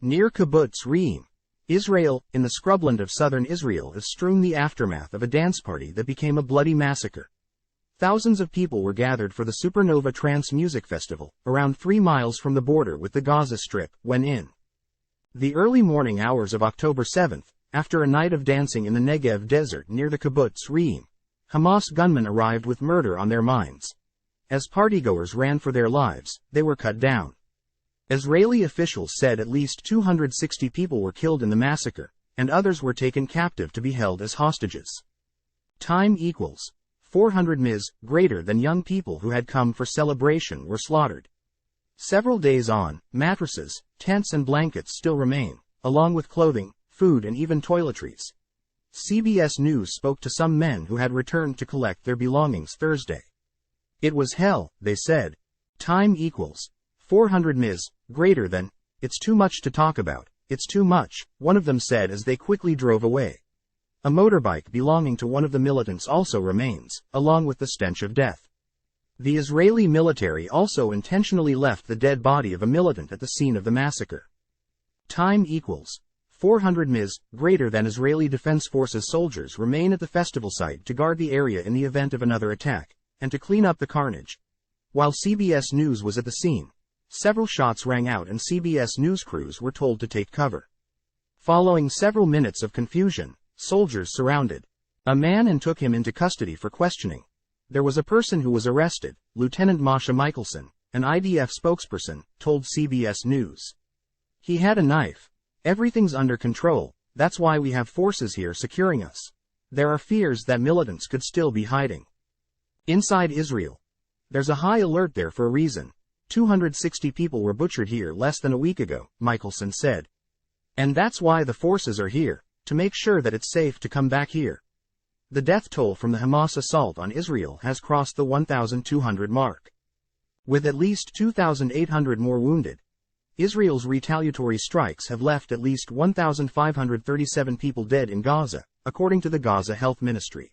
Near Kibbutz Re'im, Israel, in the scrubland of southern Israel, is strewn the aftermath of a dance party that became a bloody massacre. Thousands of people were gathered for the Supernova trance music festival, around 3 miles from the border with the Gaza Strip, when in the early morning hours of October 7, after a night of dancing in the Negev Desert near the Kibbutz Re'im, Hamas gunmen arrived with murder on their minds. As partygoers ran for their lives, they were cut down. Israeli officials said at least 260 people were killed in the massacre, and others were taken captive to be held as hostages. Time equals 400 ms, greater than young people who had come for celebration were slaughtered. Several days on, mattresses, tents and blankets still remain, along with clothing, food and even toiletries. CBS News spoke to some men who had returned to collect their belongings Thursday. It was hell, they said. Time equals 400 ms, greater than, it's too much to talk about, it's too much, one of them said as they quickly drove away. A motorbike belonging to one of the militants also remains, along with the stench of death. The Israeli military also intentionally left the dead body of a militant at the scene of the massacre. Time equals 400 ms, greater than Israeli Defense Forces soldiers remain at the festival site to guard the area in the event of another attack, and to clean up the carnage. While CBS News was at the scene, several shots rang out and CBS News crews were told to take cover. Following several minutes of confusion, soldiers surrounded a man and took him into custody for questioning. There was a person who was arrested, Lieutenant Masha Michelson, an IDF spokesperson, told CBS News. He had a knife. Everything's under control, that's why we have forces here securing us. There are fears that militants could still be hiding inside Israel. There's a high alert there for a reason. 260 people were butchered here less than a week ago, Michelson said. And that's why the forces are here, to make sure that it's safe to come back here. The death toll from the Hamas assault on Israel has crossed the 1,200 mark. With at least 2,800 more wounded, Israel's retaliatory strikes have left at least 1,537 people dead in Gaza, according to the Gaza Health Ministry.